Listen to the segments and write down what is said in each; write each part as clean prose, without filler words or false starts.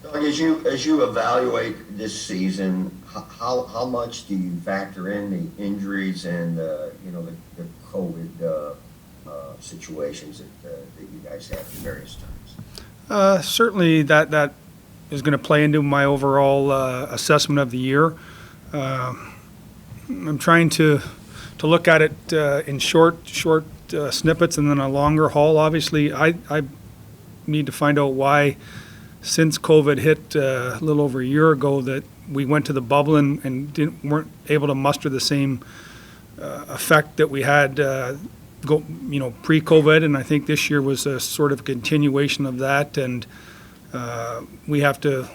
Doug, as you evaluate this season, how much do you factor in the injuries and the COVID situations that you guys have at various times? Certainly, that is going to play into my overall assessment of the year. I'm trying to look at it in short snippets and then a longer haul. Obviously, I need to find out why, since COVID hit a little over a year ago, that we went to the bubble and weren't able to muster the same effect that we had pre-COVID. And I think this year was a sort of continuation of that. And we have to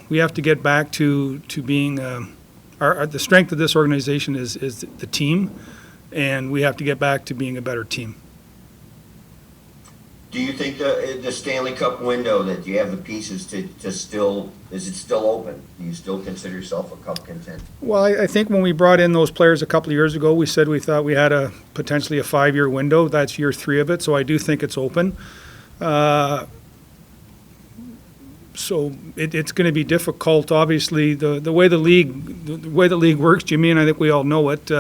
get back to being the strength of this organization is the team, and we have to get back to being a better team. Do you think the Stanley Cup window, that you have the pieces to still, is it still open? Do you still consider yourself a cup contender? Well, I think when we brought in those players a couple of years ago, we said we thought we had potentially a 5-year window. That's year 3 of it, so I do think it's open. So it's going to be difficult. Obviously, the way the league works, Jimmy, and I think we all know it.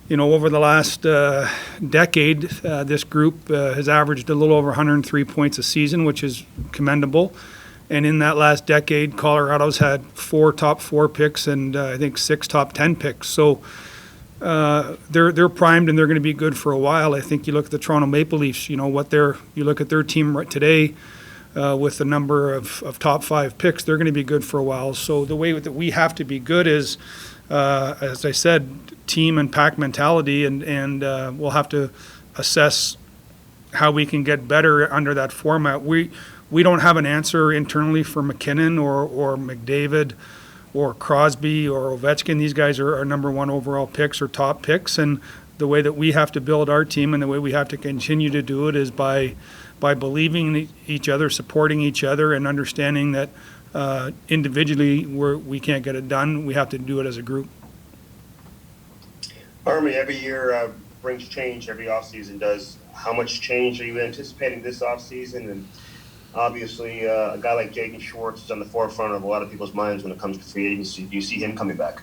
Over the last decade, this group has averaged a little over 103 points a season, which is commendable. And in that last decade, Colorado's had 4 top 4 picks and I think 6 top 10 picks. So they're primed and they're going to be good for a while. I think you look at the Toronto Maple Leafs. You look at their team right today. With the number of top 5 picks, they're going to be good for a while. So the way that we have to be good is, as I said, team and pack mentality, and we'll have to assess how we can get better under that format. We don't have an answer internally for McKinnon or McDavid or Crosby or Ovechkin. These guys are our number 1 overall picks or top picks, and the way that we have to build our team and the way we have to continue to do it is by believing in each other, supporting each other, and understanding that individually we can't get it done. We have to do it as a group. Army, every year brings change. Every offseason does. How much change are you anticipating this offseason? And obviously, a guy like Jaden Schwartz is on the forefront of a lot of people's minds when it comes to free agency. Do you see him coming back?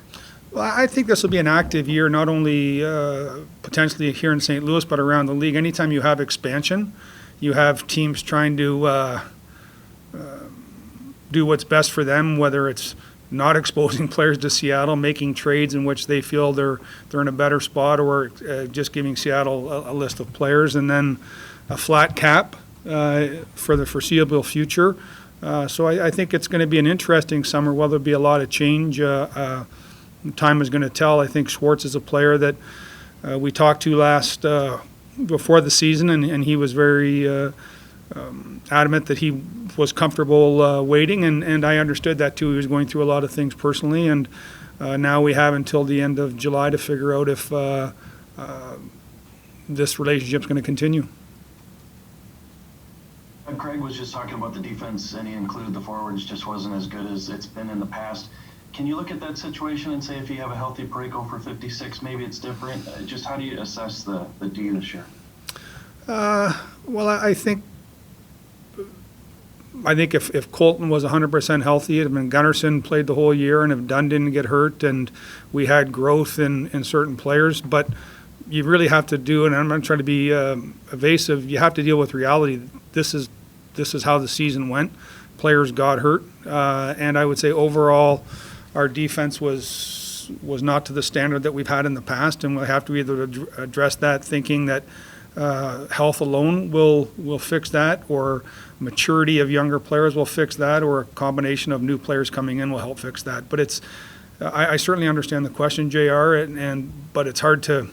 Well, I think this will be an active year, not only potentially here in St. Louis, but around the league. Anytime you have expansion, you have teams trying to do what's best for them, whether it's not exposing players to Seattle, making trades in which they feel they're in a better spot, or just giving Seattle a list of players, and then a flat cap for the foreseeable future. So I think it's going to be an interesting summer. Well, there'll be a lot of change. Time is going to tell. I think Schwartz is a player that we talked to last before the season, and he was very adamant that he was comfortable waiting, and I understood that too. He was going through a lot of things personally, and now we have until the end of July to figure out if this relationship is going to continue. Craig was just talking about the defense, and he included the forwards just wasn't as good as it's been in the past. Can you look at that situation and say if you have a healthy Parayko for 56, maybe it's different? Just how do you assess the D this year? Well, I think if Colton was 100% healthy, I mean, Gunnarsson played the whole year, and if Dunn didn't get hurt, and we had growth in certain players, but you really have to do, and I'm not trying to be evasive, you have to deal with reality. This is how the season went. Players got hurt, and I would say overall our defense was not to the standard that we've had in the past, and we'll have to either address that thinking that health alone will fix that, or maturity of younger players will fix that, or a combination of new players coming in will help fix that. But it's I certainly understand the question, JR, but it's hard to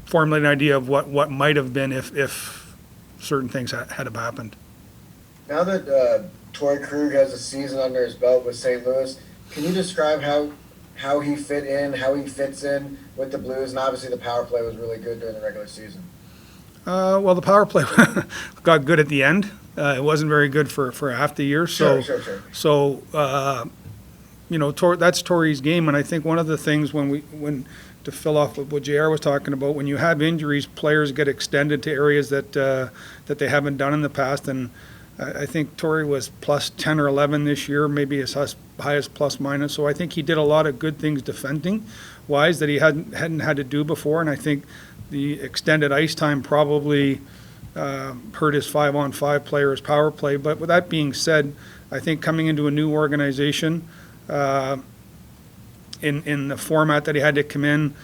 formulate an idea of what might have been if certain things had have happened. Now that Torey Krug has a season under his belt with St. Louis, can you describe how he fits in with the Blues? And obviously the power play was really good during the regular season. Well, the power play got good at the end. It wasn't very good for half the year. So, Sure. So, that's Torey's game. And I think one of the things when to fill off what JR was talking about, when you have injuries, players get extended to areas that they haven't done in the past. And I think Torey was plus 10 or 11 this year, maybe as high as plus minus. So I think he did a lot of good things defending-wise that he hadn't had to do before, and I think the extended ice time probably hurt his 5-on-5 play or his power play. But with that being said, I think coming into a new organization in the format that he had to come in,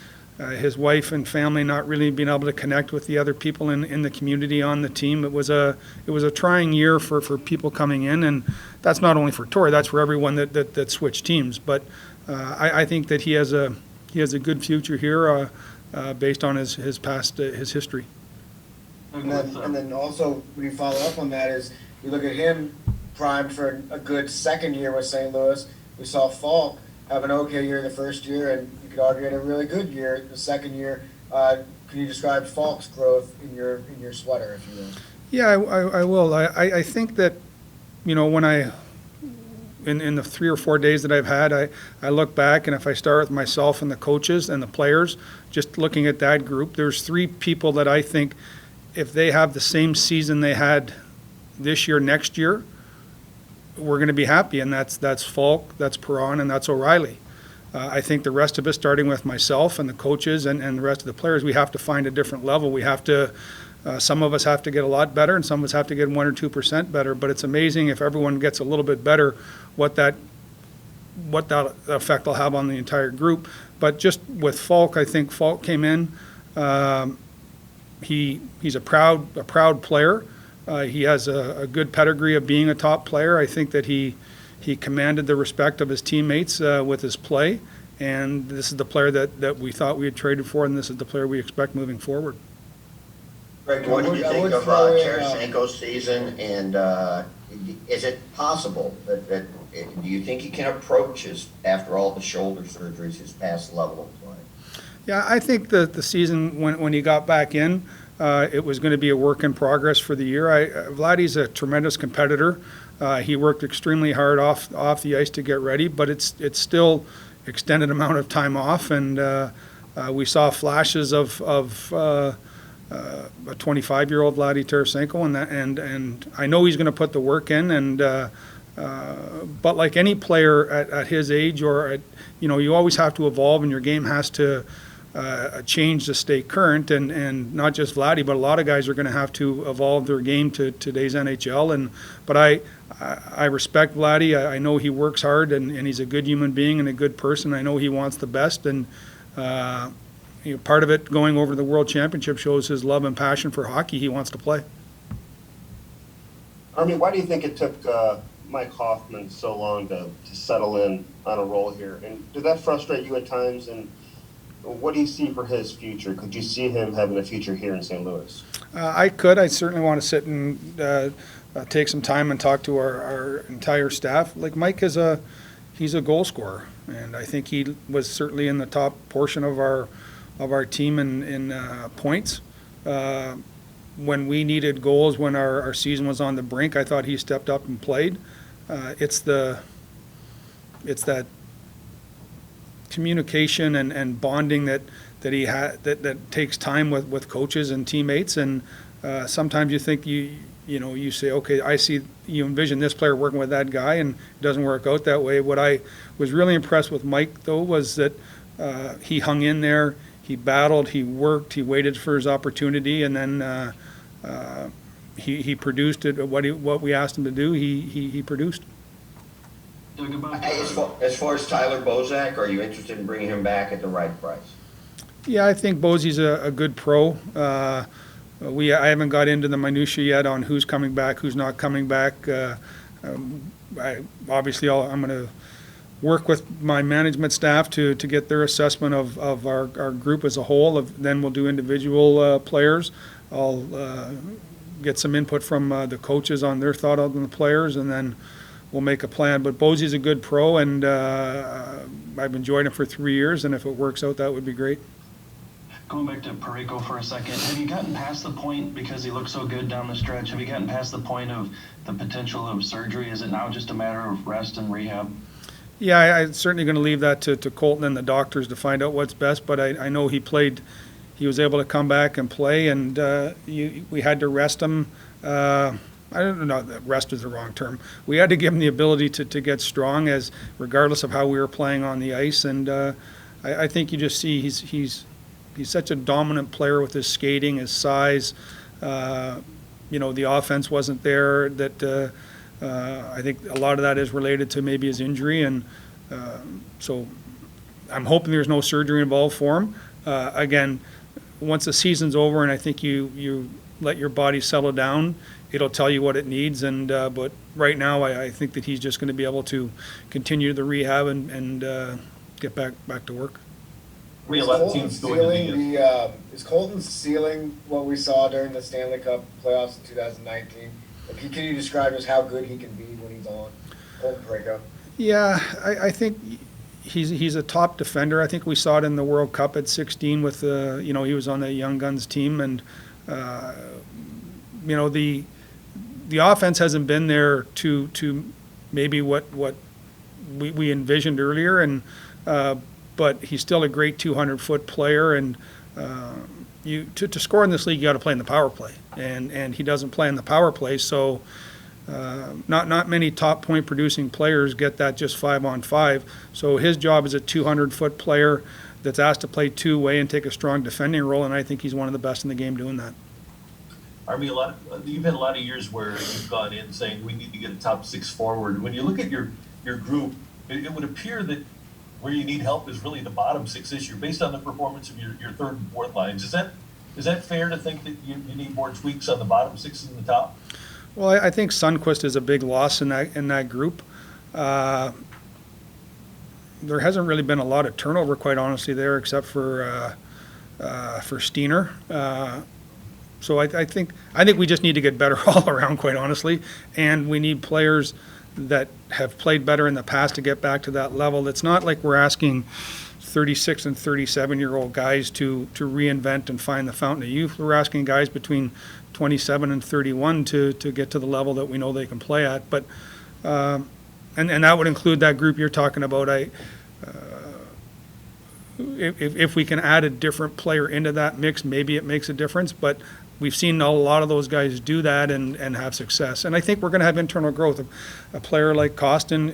his wife and family not really being able to connect with the other people in the community on the team. It was a trying year for people coming in, and that's not only for Torey, that's for everyone that switched teams. But I think that he has a good future here based on his past his history. And then also, we follow up on that is you look at him primed for a good second year with St. Louis. We saw Falk have an okay year the first year, and you could argue had a really good year the second year. Can you describe Falk's growth in your sweater, if you will? Yeah, I will. I think that, when in the 3 or 4 days that I've had, I look back, and if I start with myself and the coaches and the players, just looking at that group, there's 3 people that I think if they have the same season they had this year, next year, we're going to be happy, and that's Falk, that's Perron, and that's O'Reilly. I think the rest of us, starting with myself and the coaches and the rest of the players, we have to find a different level. We have to, some of us have to get a lot better, and some of us have to get 1 or 2% better. But it's amazing if everyone gets a little bit better, what that effect will have on the entire group. But just with Falk, I think Falk came in. He's a proud player. He has a good pedigree of being a top player. I think that he commanded the respect of his teammates with his play, and this is the player that we thought we had traded for, and this is the player we expect moving forward. Greg, what did you think of Tarasenko's season, and is it possible that do you think he can approach after all the shoulder surgeries, his past level of play? Yeah, I think that the season when he got back in, it was going to be a work in progress for the year. Vladdy's a tremendous competitor. He worked extremely hard off the ice to get ready, but it's still extended amount of time off, and we saw flashes of a 25-year-old Vladdy Tarasenko, and I know he's going to put the work in, and but like any player at his age, or you always have to evolve, and your game has to change to stay current, and not just Vladdy, but a lot of guys are going to have to evolve their game to today's NHL. But I respect Vladdy. I know he works hard, and he's a good human being and a good person. I know he wants the best, and part of it going over the World Championship shows his love and passion for hockey. He wants to play. Why do you think it took Mike Hoffman so long to settle in on a role here? And did that frustrate you at times? And what do you see for his future? Could you see him having a future here in St. Louis? I could. I certainly want to sit and take some time and talk to our entire staff. Like Mike he's a goal scorer, and I think he was certainly in the top portion of our team in points. When we needed goals, when our season was on the brink, I thought he stepped up and played. It's that communication and bonding that he had that takes time with coaches and teammates, and sometimes you think you say, okay, I see, you envision this player working with that guy, and it doesn't work out that way. What I was really impressed with Mike, though, was that he hung in there, he battled, he worked, he waited for his opportunity, and then he produced it. What we asked him to do, he produced. As far as Tyler Bozak, are you interested in bringing him back at the right price? Yeah, I think Bozy's a good pro. I haven't got into the minutia yet on who's coming back, who's not coming back. I'm going to work with my management staff to get their assessment of our group as a whole. Then we'll do individual players. I'll get some input from the coaches on their thought on the players, and then we'll make a plan. But Bozy's a good pro, and I've enjoyed him for 3 years, and if it works out, that would be great. Going back to Parayko for a second, have you gotten past the point, because he looked so good down the stretch, have you gotten past the point of the potential of surgery? Is it now just a matter of rest and rehab? Yeah, I'm certainly going to leave that to Colton and the doctors to find out what's best, but I know he was able to come back and play, and we had to rest him I don't know, rest is the wrong term. We had to give him the ability to get strong as regardless of how we were playing on the ice. And I think you just see he's such a dominant player with his skating, his size. The offense wasn't there. That I think a lot of that is related to maybe his injury. And so I'm hoping there's no surgery involved for him. Again, once the season's over and I think you let your body settle down, it'll tell you what it needs. And but right now, I think that he's just going to be able to continue the rehab and get back to work. Is Colton's ceiling what we saw during the Stanley Cup playoffs in 2019? Can you describe just how good he can be when he's on? Colton Parayko. Yeah, I think he's a top defender. I think we saw it in the World Cup at 16 with he was on the Young Guns team, and the offense hasn't been there to maybe what we envisioned earlier, and but he's still a great 200-foot player, and to score in this league, you got to play in the power play, and he doesn't play in the power play, so not many top point producing players get that just 5-on-5. So his job is a 200-foot player that's asked to play two-way and take a strong defending role, and I think he's one of the best in the game doing that. Army, you've had a lot of years where you've gone in saying we need to get a top six forward. When you look at your group, it would appear that where you need help is really the bottom six issue based on the performance of your third and fourth lines. Is that fair to think that you need more tweaks on the bottom six and the top? Well, I think Sundqvist is a big loss in that group. There hasn't really been a lot of turnover, quite honestly, there, except for Steiner. So I think we just need to get better all around, quite honestly, and we need players that have played better in the past to get back to that level. It's not like we're asking 36 and 37-year-old guys to reinvent and find the fountain of youth. We're asking guys between 27 and 31 to get to the level that we know they can play at. But and that would include that group you're talking about. If we can add a different player into that mix, maybe it makes a difference. But we've seen a lot of those guys do that and have success. And I think we're going to have internal growth. A player like Costin,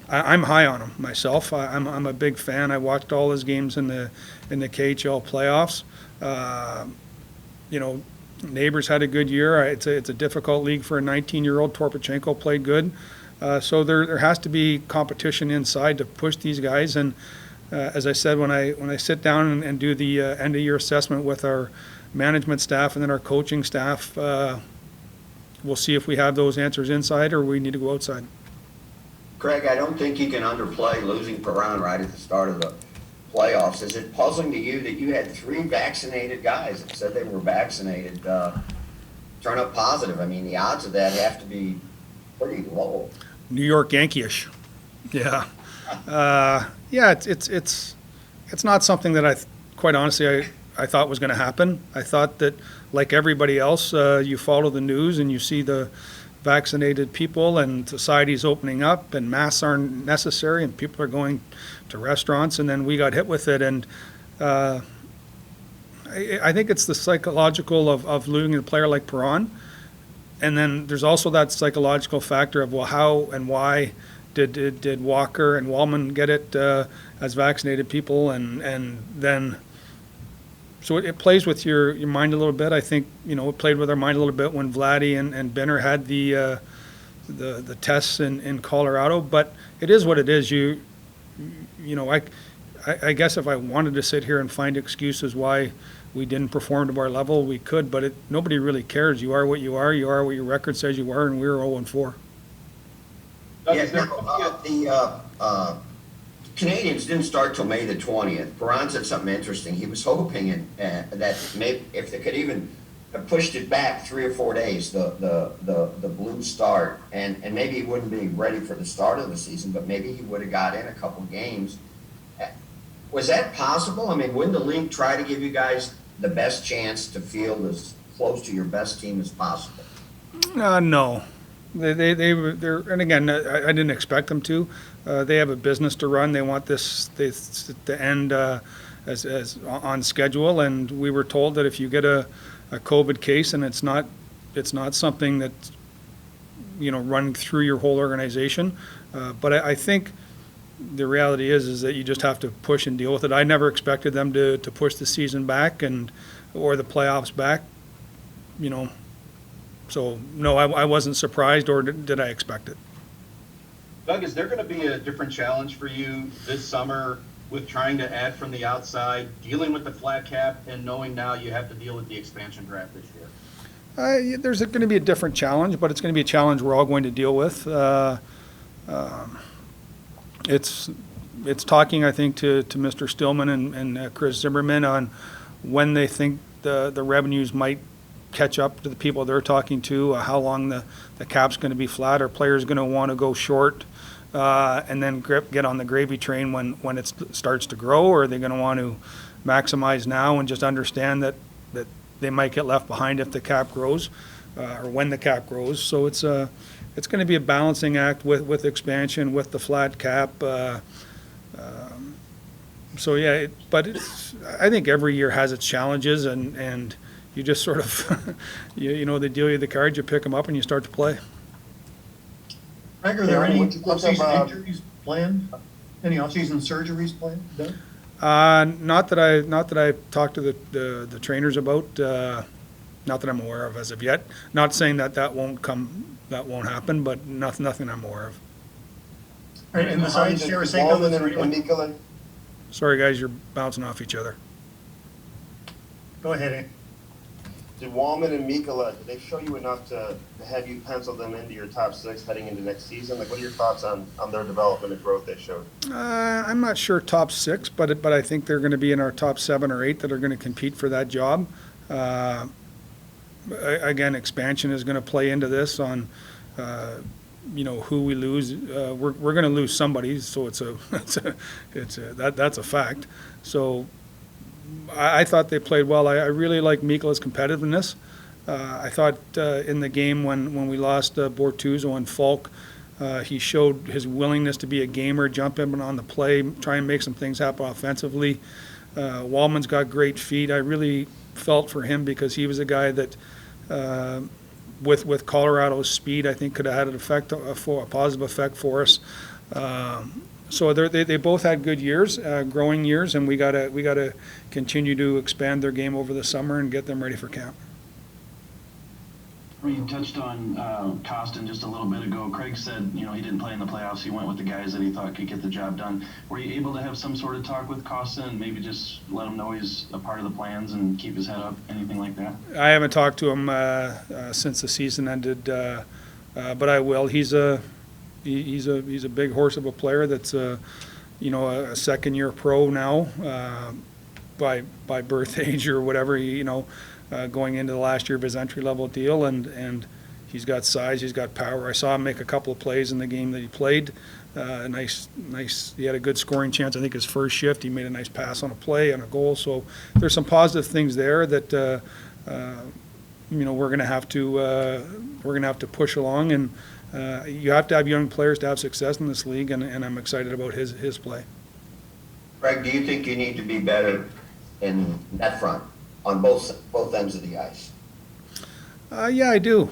I'm high on him myself. I'm a big fan. I watched all his games in the KHL playoffs. Neighbors had a good year. It's a difficult league for a 19-year-old. Torpachenko played good. So there has to be competition inside to push these guys. And as I said, when I sit down and do the end-of-year assessment with our management staff and then our coaching staff, we'll see if we have those answers inside or we need to go outside. Craig, I don't think you can underplay losing Perron right at the start of the playoffs. Is it puzzling to you that you had 3 vaccinated guys that said they were vaccinated turn up positive? I mean, the odds of that have to be pretty low. New York Yankee-ish. Yeah. It's not something that quite honestly, I thought was going to happen. I thought that, like everybody else, you follow the news and you see the vaccinated people and society's opening up and masks aren't necessary and people are going to restaurants, and then we got hit with it. And I think it's the psychological of losing a player like Perron. And then there's also that psychological factor of, well, how and why did Walker and Wallman get it as vaccinated people, and then so it plays with your mind a little bit. I think it played with our mind a little bit when Vladdy and Benner had the tests in Colorado. But it is what it is. I guess if I wanted to sit here and find excuses why we didn't perform to our level, we could. But nobody really cares. You are what you are. You are what your record says you are, and we were 0-4. The Canadians didn't start till May the 20th. Perron said something interesting. He was hoping that maybe if they could even have pushed it back 3 or 4 days, the Blues start, and maybe he wouldn't be ready for the start of the season, but maybe he would have got in a couple games. Was that possible? I mean, wouldn't the league try to give you guys the best chance to field as close to your best team as possible? No. They're and again, I didn't expect them to. They have a business to run. They want this to end as on schedule. And we were told that if you get a COVID case and it's not it's not something that's, running through your whole organization. But I think the reality is that you just have to push and deal with it. I never expected them to push the season back or the playoffs back, So, no, I wasn't surprised, or did I expect it? Doug, is there going to be a different challenge for you this summer with trying to add from the outside, dealing with the flat cap, and knowing now you have to deal with the expansion draft this year? There's going to be a different challenge, but it's going to be a challenge we're all going to deal with. It's talking, I think, to Mr. Stillman and Chris Zimmerman on when they think the revenues might catch up to the people they're talking to, how long the cap's going to be flat. Are players going to want to go short and then get on the gravy train when it starts to grow, or are they going to want to maximize now and just understand that they might get left behind if the cap grows or when the cap grows? So it's going to be a balancing act with expansion, with the flat cap. So yeah, I think every year has its challenges, and you just sort of, they deal you the cards, you pick them up, and you start to play. Greg, are there any What's off-season injuries planned? Any off-season surgeries planned, Doug? Not that I've talked to the trainers about. Not that I'm aware of as of yet. Not saying that won't happen, but nothing I'm aware of. All right, and besides Tarasenko, Walman is there anyone? and Mikkola? Sorry, guys, you're bouncing off each other. Go ahead, Andy. Did Walman and Mikkola, did they show you enough to have you pencil them into your top six heading into next season? Like, what are your thoughts on their development and growth they showed? I'm not sure top six, but I think they're going to be in our top 7 or 8 that are going to compete for that job. Again, expansion is going to play into this on, who we lose. We're going to lose somebody, so that's a fact. So I thought they played well. I really like Mikkola's competitiveness. I thought in the game when we lost Bortuzzo and Falk, he showed his willingness to be a gamer, jump in on the play, try and make some things happen offensively. Wallman's got great feet. I really felt for him because he was a guy that, with Colorado's speed, I think could have had a positive effect for us. So they both had good years, growing years, and we gotta continue to expand their game over the summer and get them ready for camp. You touched on Costin just a little bit ago. Craig said, he didn't play in the playoffs. He went with the guys that he thought could get the job done. Were you able to have some sort of talk with Costin and maybe just let him know he's a part of the plans and keep his head up, anything like that? I haven't talked to him since the season ended, but I will. He's a big horse of a player that's a second-year pro now, by birth age or whatever. Going into the last year of his entry-level deal, and he's got size, he's got power. I saw him make a couple of plays in the game that he played. Nice. He had a good scoring chance. I think his first shift, he made a nice pass on a play, on a goal. So there's some positive things there that we're going to have to push along, and you have to have young players to have success in this league, and I'm excited about his play. Greg, do you think you need to be better in that front on both ends of the ice? Yeah, I do.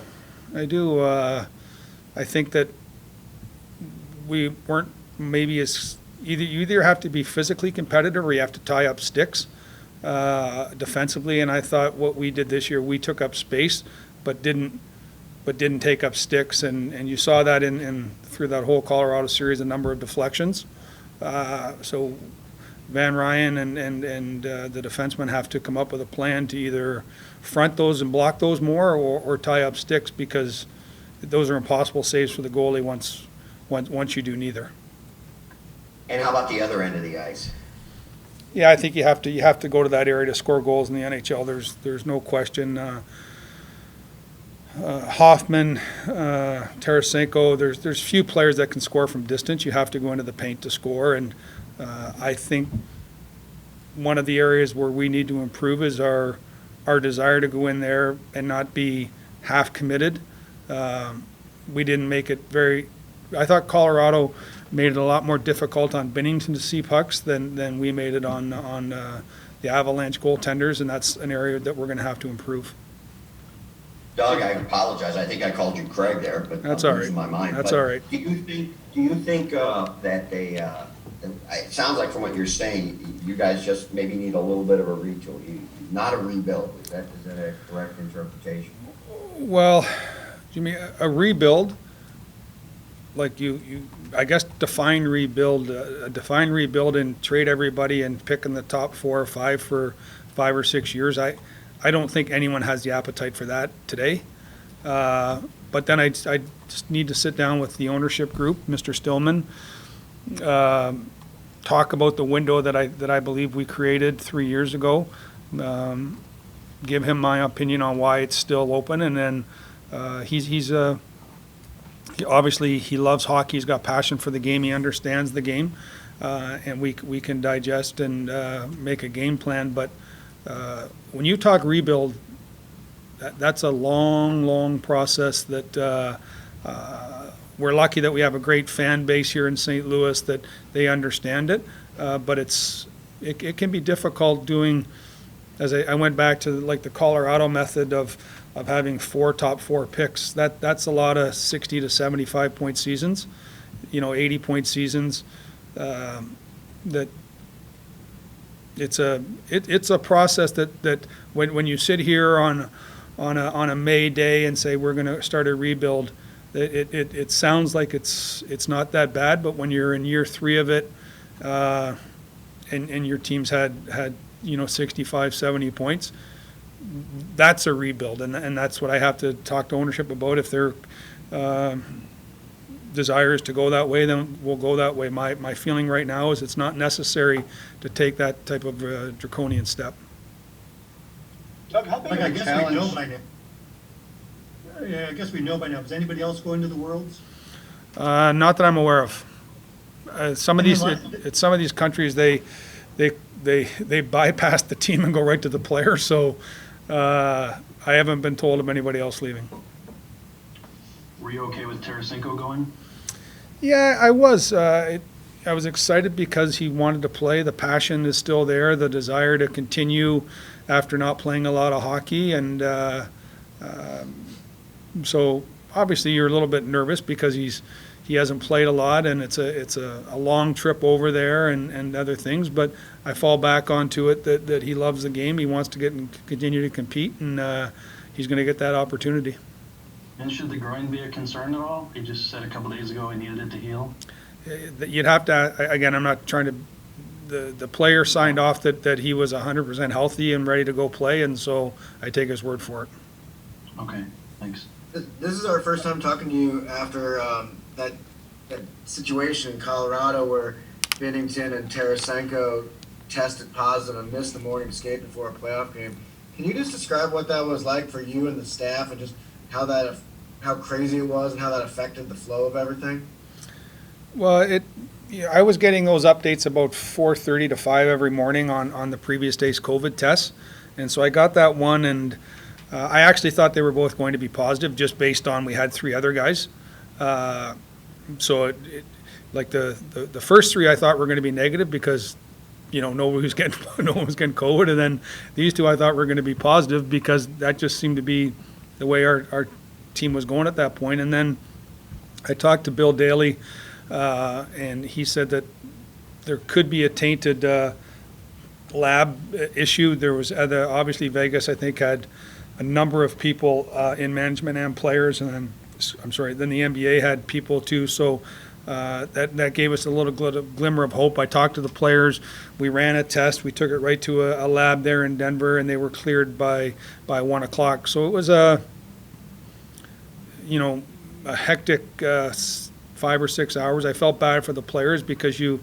I think that we weren't maybe as you either have to be physically competitive or you have to tie up sticks defensively. And I thought what we did this year, we took up space, but didn't take up sticks. And you saw that in through that whole Colorado series, a number of deflections. So Van Ryan and the defensemen have to come up with a plan to either front those and block those more or tie up sticks, because those are impossible saves for the goalie once you do neither. And how about the other end of the ice? Yeah, I think you have to go to that area to score goals in the NHL. There's no question. Hoffman, Tarasenko, there's few players that can score from distance. You have to go into the paint to score, and I think one of the areas where we need to improve is our desire to go in there and not be half committed. We didn't make it I thought Colorado made it a lot more difficult on Binnington to see pucks than we made it on the Avalanche goaltenders, and that's an area that we're going to have to improve. Doug, I apologize. I think I called you Craig there, but That's I'm all right. losing my mind. That's But all right. Do you think that they? It sounds like from what you're saying, you guys just maybe need a little bit of a retool, not a rebuild. Is that a correct interpretation? Well, Jimmy, a rebuild, like I guess define rebuild and trade everybody and pick in the top 4 or 5 for 5 or 6 years. I don't think anyone has the appetite for that today. But then I just need to sit down with the ownership group, Mr. Stillman, talk about the window that I believe we created 3 years ago, give him my opinion on why it's still open, and then obviously he loves hockey. He's got passion for the game. He understands the game, and we can digest and make a game plan. But when you talk rebuild, that's a long process that we're lucky that we have a great fan base here in St. Louis that they understand it. But it can be difficult doing, as I went back to like the Colorado method of having 4 top 4 picks. That's a lot of 60 to 75 point seasons, 80 point seasons. That it's a process that when you sit here on a May day and say we're going to start a rebuild, it sounds like it's not that bad. But when you're in year 3 of it, and your team's had 65, 70 points, that's a rebuild, and that's what I have to talk to ownership about. If their desire is to go that way, then we'll go that way. My feeling right now is it's not necessary to take that type of draconian step. Doug, how big Like, of I a guess challenge? we know by now. Yeah, I guess we know by now. Does anybody else go into the Worlds? Not that I'm aware of. Some of these Anyone some of these countries they bypass the team and go right to the player. So I haven't been told of anybody else leaving. Were you okay with Tarasenko going? Yeah, I was. I was excited because he wanted to play. The passion is still there. The desire to continue after not playing a lot of hockey, and so obviously you're a little bit nervous because he hasn't played a lot, and it's a long trip over there and other things. But I fall back onto it that he loves the game. He wants to get and continue to compete, and he's going to get that opportunity. And should the groin be a concern at all? He just said a couple days ago he needed it to heal. You'd have to, again, I'm not trying to, the player signed off that he was 100% healthy and ready to go play, and so I take his word for it. Okay, thanks. This is our first time talking to you after that situation in Colorado where Binnington and Tarasenko tested positive and missed the morning skate before a playoff game. Can you just describe what that was like for you and the staff, and just how crazy it was and how that affected the flow of everything? Well, I was getting those updates about 4:30 to 5 every morning on the previous day's COVID tests, and so I got that one, and I actually thought they were both going to be positive just based on we had 3 other guys. So like the first 3 I thought were going to be negative because no one was getting COVID, and then these 2 I thought were going to be positive because that just seemed to be the way our team was going at that point. And then I talked to Bill Daly, and he said that there could be a tainted lab issue. There was obviously Vegas, I think, had a number of people in management and players, and then then the NBA had people too. So that gave us a little glimmer of hope. I talked to the players. We ran a test. We took it right to a lab there in Denver, and they were cleared by 1 o'clock. So it was a hectic 5 or 6 hours. I felt bad for the players because no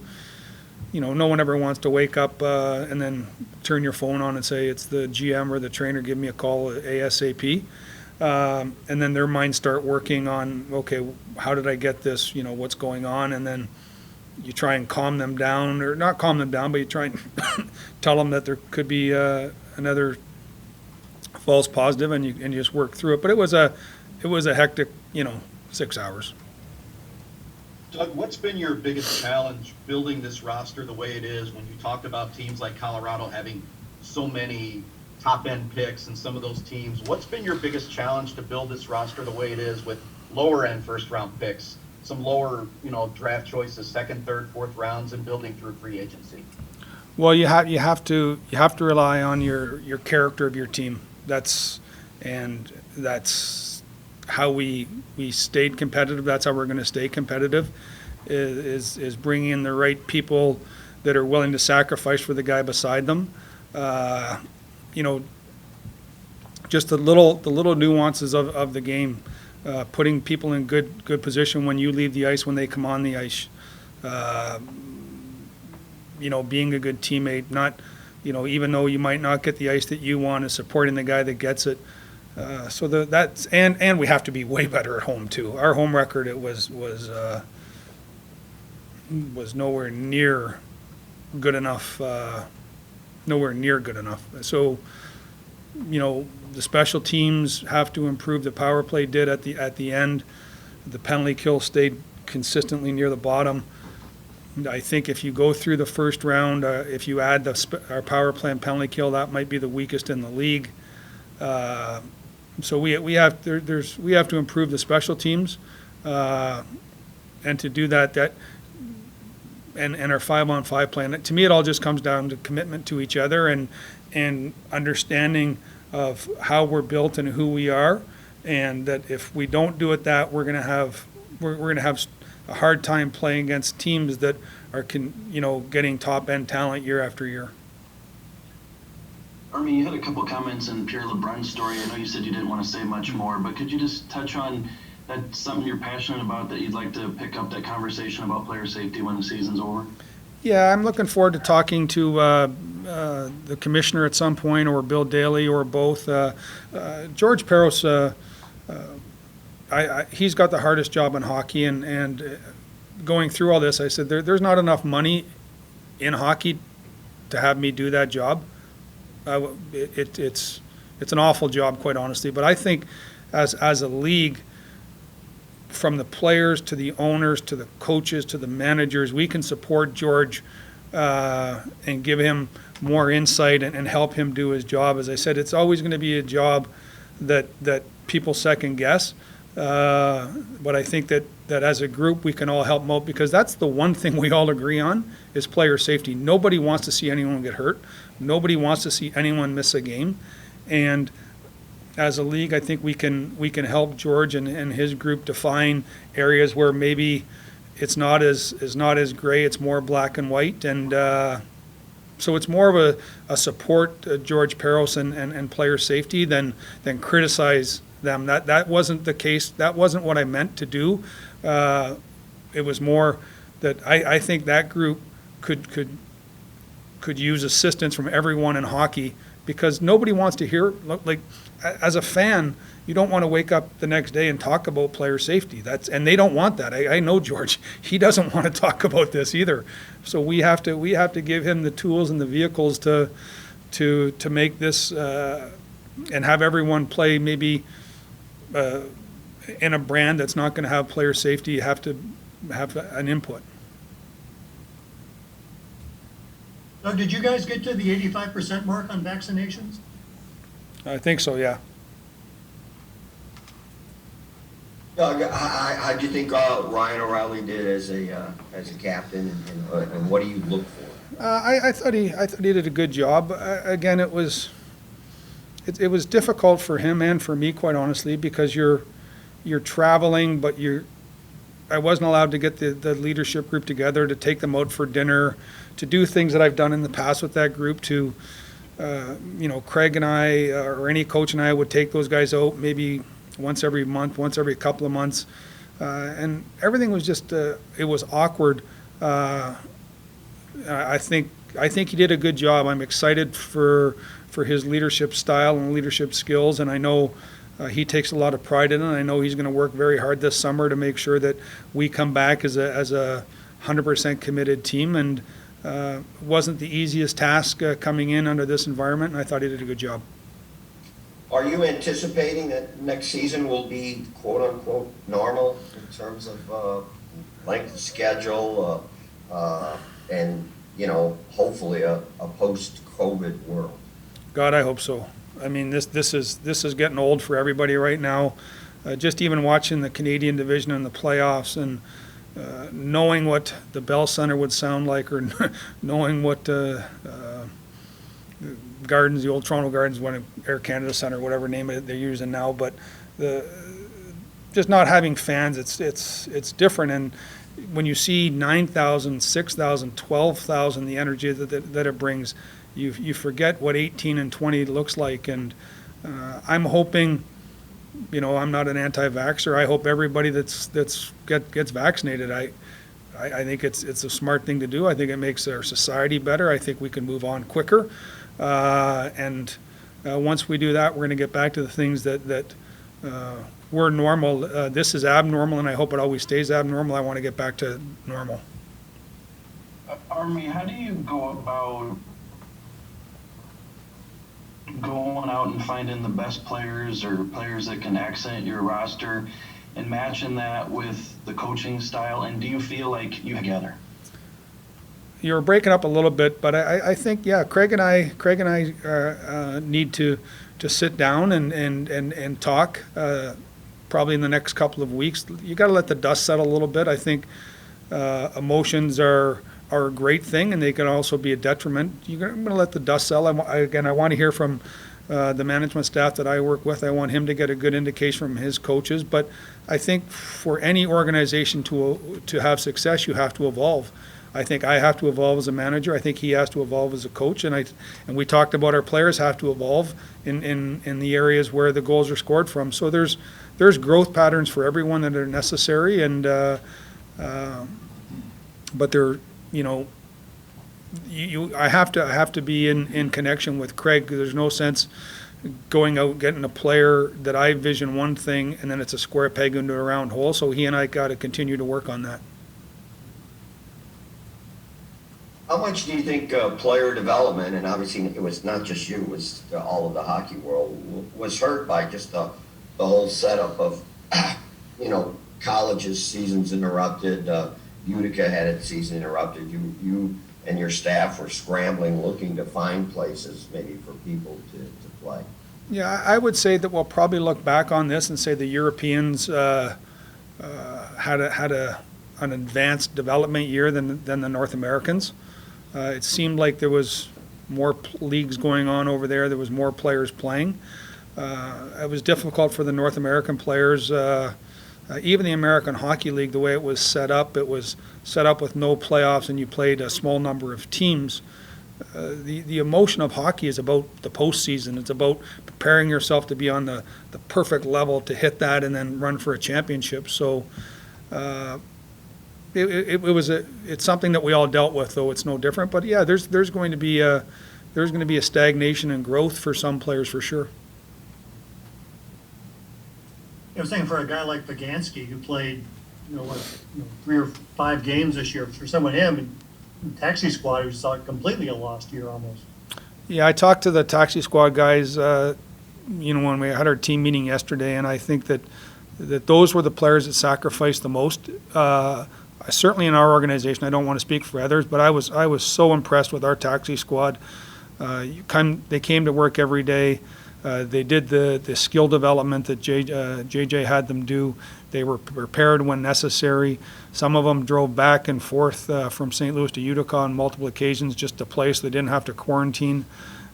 one ever wants to wake up and then turn your phone on and say it's the GM or the trainer, give me a call ASAP. And then their minds start working on, okay, how did I get this? What's going on? And then you try and calm them down, or not calm them down, but you try and tell them that there could be another false positive, and you just work through it. But it was a hectic, 6 hours. Doug, what's been your biggest challenge building this roster the way it is when you talked about teams like Colorado having so many top-end picks and some of those teams. What's been your biggest challenge to build this roster the way it is with lower-end first-round picks, some lower, draft choices, second, third, fourth rounds, and building through free agency? Well, you have to rely on your character of your team. That's how we stayed competitive. That's how we're going to stay competitive. Is bringing in the right people that are willing to sacrifice for the guy beside them. Just the little nuances of the game, putting people in good position when you leave the ice, when they come on the ice. Being a good teammate, not, even though you might not get the ice that you want, is supporting the guy that gets it. So that's and we have to be way better at home too. Our home record, it was nowhere near good enough. Nowhere near good enough. So, the special teams have to improve. The power play did at the end. The penalty kill stayed consistently near the bottom. I think if you go through the first round, if you add our power play and penalty kill, that might be the weakest in the league. So we have to improve the special teams, and to do that and our 5-on-5 plan. To me, it all just comes down to commitment to each other and understanding of how we're built and who we are, and that if we don't do it, that we're gonna have a hard time playing against teams that are getting top end talent year after year. Army, you had a couple comments in Pierre LeBrun's story. I know you said you didn't want to say much more, but could you just touch on that, something you're passionate about that you'd like to pick up that conversation about player safety when the season's over? Yeah, I'm looking forward to talking to the commissioner at some point, or Bill Daly, or both. George Parros, he's got the hardest job in hockey, and going through all this, I said there's not enough money in hockey to have me do that job. It's an awful job, quite honestly. But I think as a league, from the players to the owners to the coaches to the managers, we can support George and give him more insight and help him do his job. As I said, it's always going to be a job that people second guess. But I think that as a group we can all help him out, because that's the one thing we all agree on is player safety. Nobody wants to see anyone get hurt. Nobody wants to see anyone miss a game. And as a league, I think we can help George and his group define areas where maybe it's not as gray, it's more black and white. And so it's more of a support George Parros and player safety than criticize them. That wasn't the case. That wasn't what I meant to do. It was more that I think that group could use assistance from everyone in hockey, because nobody wants to hear, like, as a fan, you don't want to wake up the next day and talk about player safety. And they don't want that. I know George. He doesn't want to talk about this either. So we have to give him the tools and the vehicles to make this and have everyone play maybe in a brand that's not going to have player safety. You have to have an input. Doug, did you guys get to the 85% mark on vaccinations? I think so, yeah. Doug, how do you think Ryan O'Reilly did as a captain, and what do you look for? I thought he did a good job. Again, it was difficult for him and for me, quite honestly, because you're traveling, but I wasn't allowed to get the leadership group together to take them out for dinner, to do things that I've done in the past with that group. To Craig and I, or any coach and I, would take those guys out maybe once every month, once every couple of months, and everything was just it was awkward. I think he did a good job. I'm excited for his leadership style and leadership skills, and I know he takes a lot of pride in it. I know he's going to work very hard this summer to make sure that we come back as a 100% committed team. And it wasn't the easiest task coming in under this environment, and I thought he did a good job. Are you anticipating that next season will be quote unquote normal in terms of length of schedule and hopefully a post-COVID world? God, I hope so. I mean, this is getting old for everybody right now. Just even watching the Canadian division in the playoffs and knowing what the Bell Center would sound like, or knowing what Gardens, the old Toronto Gardens, when Air Canada Center, whatever name they're using now, but just not having fans, it's different. And when you see 9,000, 6,000, 12,000, the energy that it brings, you forget what 18 and 20 looks like. And I'm hoping, I'm not an anti-vaxxer. I hope everybody gets vaccinated. I think it's a smart thing to do. I think it makes our society better. I think we can move on quicker. And once we do that, we're going to get back to the things that were normal. This is abnormal, and I hope it always stays abnormal. I want to get back to normal. Army, how do you go about going out and finding the best players or players that can accent your roster and matching that with the coaching style? And do you feel like you together? You're breaking up a little bit, but I think, yeah, Craig and I need to sit down and talk probably in the next couple of weeks. You got to let the dust settle a little bit. I think emotions are a great thing, and they can also be a detriment. I'm going to let the dust settle. I want to hear from the management staff that I work with. I want him to get a good indication from his coaches. But I think for any organization to have success, you have to evolve. I think I have to evolve as a manager. I think he has to evolve as a coach. And we talked about our players have to evolve in the areas where the goals are scored from. So there's growth patterns for everyone that are necessary. And but they're, I have to be in connection with Craig. There's no sense going out getting a player that I vision one thing and then it's a square peg into a round hole. So he and I got to continue to work on that. How much do you think player development, and obviously it was not just you, it was all of the hockey world, was hurt by just the whole setup of, college's seasons interrupted, Utica had its season interrupted, you and your staff were scrambling, looking to find places maybe for people to play? Yeah, I would say that we'll probably look back on this and say the Europeans had an advanced development year than the North Americans. It seemed like there was more leagues going on over there. There was more players playing. It was difficult for the North American players. Even the American Hockey League, the way it was set up with no playoffs and you played a small number of teams. The emotion of hockey is about the postseason. It's about preparing yourself to be on the perfect level to hit that and then run for a championship. So it's something that we all dealt with, though it's no different. But yeah, there's going to be a stagnation and growth for some players for sure. I was saying for a guy like Pagansky who played, 3 or 5 games this year, for someone him, taxi squad who saw completely a lost year almost. Yeah, I talked to the taxi squad guys, when we had our team meeting yesterday, and I think that those were the players that sacrificed the most. Certainly in our organization, I don't want to speak for others, but I was so impressed with our taxi squad. They came to work every day. They did the skill development that JJ had them do. They were prepared when necessary. Some of them drove back and forth from St. Louis to Utica on multiple occasions just to play so they didn't have to quarantine.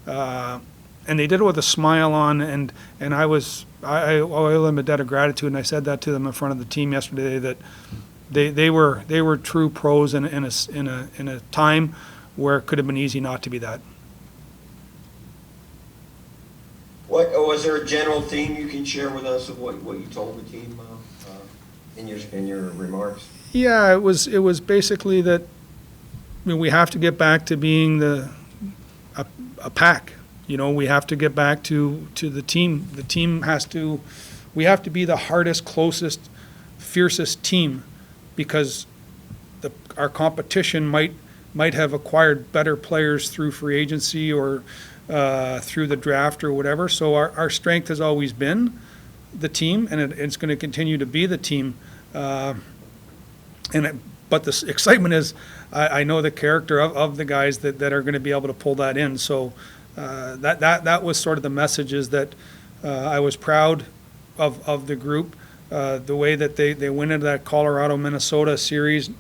And they did it with a smile on, and I owe them a debt of gratitude, and I said that to them in front of the team yesterday, that they were true pros in a time where it could have been easy not to be that. What was there a general theme you can share with us of what you told the team in your remarks? Yeah, it was basically that we have to get back to being a pack. We have to get back to the team. The team we have to be the hardest, closest, fiercest team, because our competition might have acquired better players through free agency or through the draft or whatever. So our strength has always been the team, and it's going to continue to be the team. But the excitement is, I know the character of the guys that are going to be able to pull that in. So that was sort of the messages that I was proud of the group. The way that they went into that Colorado-Minnesota series,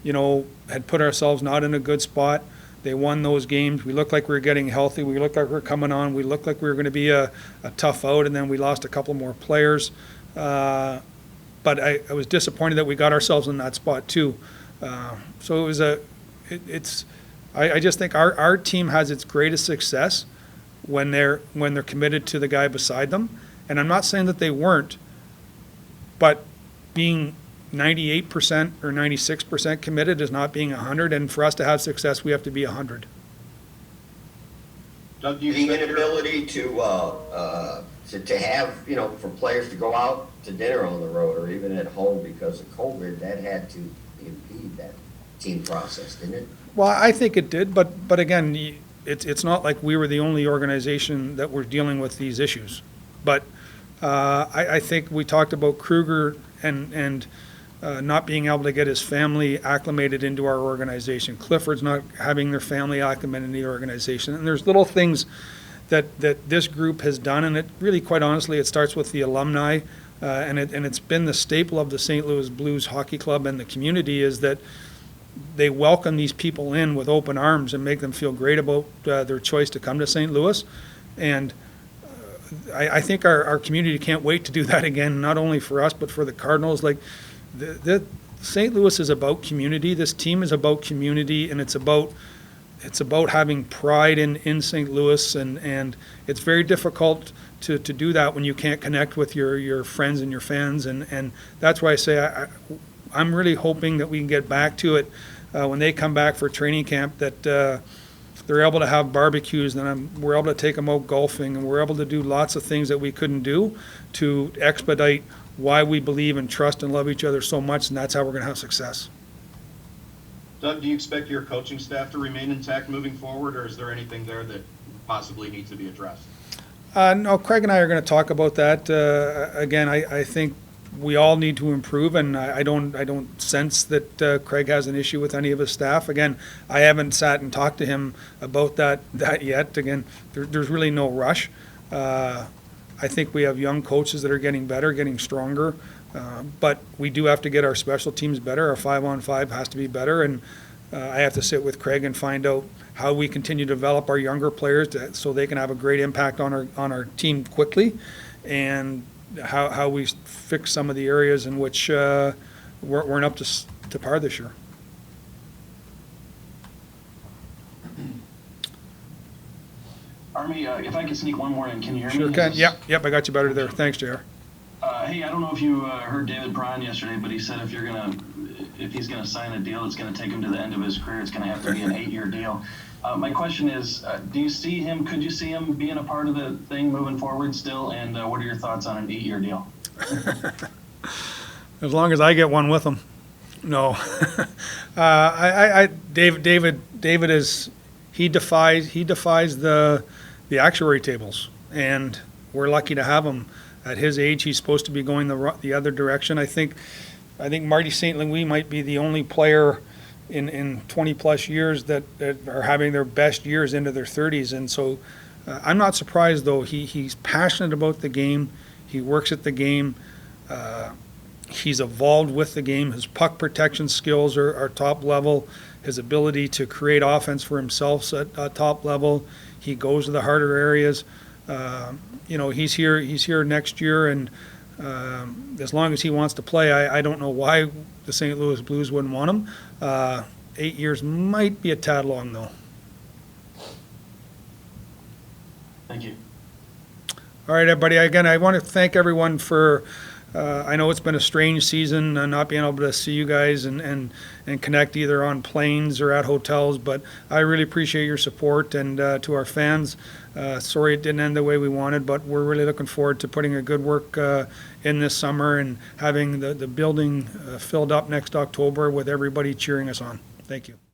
had put ourselves not in a good spot. They won those games. We looked like we were getting healthy. We looked like we were coming on. We looked like we were going to be a tough out, and then we lost a couple more players. But I was disappointed that we got ourselves in that spot too. So it was I just think our team has its greatest success when they're committed to the guy beside them. And I'm not saying that they weren't, but being 98% or 96% committed is not being 100, and for us to have success, we have to be 100. Doug, do you The expect your- inability to have, for players to go out to dinner on the road or even at home because of COVID, that had to impede that team process, didn't it? Well, I think it did, but again, it's not like we were the only organization that were dealing with these issues. But I think we talked about Kruger and not being able to get his family acclimated into our organization. Clifford's not having their family acclimated into the organization. And there's little things that this group has done, and it really, quite honestly, it starts with the alumni, and it's been the staple of the St. Louis Blues Hockey Club and the community, is that they welcome these people in with open arms and make them feel great about their choice to come to St. Louis. And I think our community can't wait to do that again, not only for us, but for the Cardinals. Like, the St. Louis is about community. This team is about community, and it's about having pride in St. Louis, and it's very difficult to do that when you can't connect with your friends and your fans, and that's why I say I'm really hoping that we can get back to it when they come back for training camp, that they're able to have barbecues, and we're able to take them out golfing, and we're able to do lots of things that we couldn't do to expedite why we believe and trust and love each other so much, and that's how we're going to have success. Doug, do you expect your coaching staff to remain intact moving forward, or is there anything there that possibly needs to be addressed? No, Craig and I are going to talk about that. Again, I think we all need to improve, and I don't sense that Craig has an issue with any of his staff. Again, I haven't sat and talked to him about that yet. Again, there's really no rush. I think we have young coaches that are getting better, getting stronger, but we do have to get our special teams better. Our 5-on-5 has to be better, and I have to sit with Craig and find out how we continue to develop our younger players so they can have a great impact on our team quickly, and how we fix some of the areas in which weren't up to par this year. Army, if I could sneak one more in, can you hear me? Sure can. Yep, I got you better there. Thanks, JR. Hey, I don't know if you heard David Prine yesterday, but he said if he's gonna sign a deal that's gonna take him to the end of his career, it's gonna have to be an 8-year deal. My question is, could you see him being a part of the thing moving forward still? And what are your thoughts on an 8-year deal? As long as I get one with him. No. David is, he defies the actuary tables, and we're lucky to have him. At his age, he's supposed to be going the other direction. I think Marty St. Louis might be the only player in 20-plus years that are having their best years into their 30s. And so I'm not surprised, though. He's passionate about the game. He works at the game. He's evolved with the game. His puck protection skills are top level. His ability to create offense for himself is at top level. He goes to the harder areas. He's here next year, and as long as he wants to play, I don't know why the St. Louis Blues wouldn't want him. 8 years might be a tad long, though. Thank you. All right, everybody. Again, I want to thank everyone for. I know it's been a strange season, not being able to see you guys and connect either on planes or at hotels, but I really appreciate your support, and to our fans, sorry it didn't end the way we wanted, but we're really looking forward to putting a good work in this summer and having the building filled up next October with everybody cheering us on. Thank you.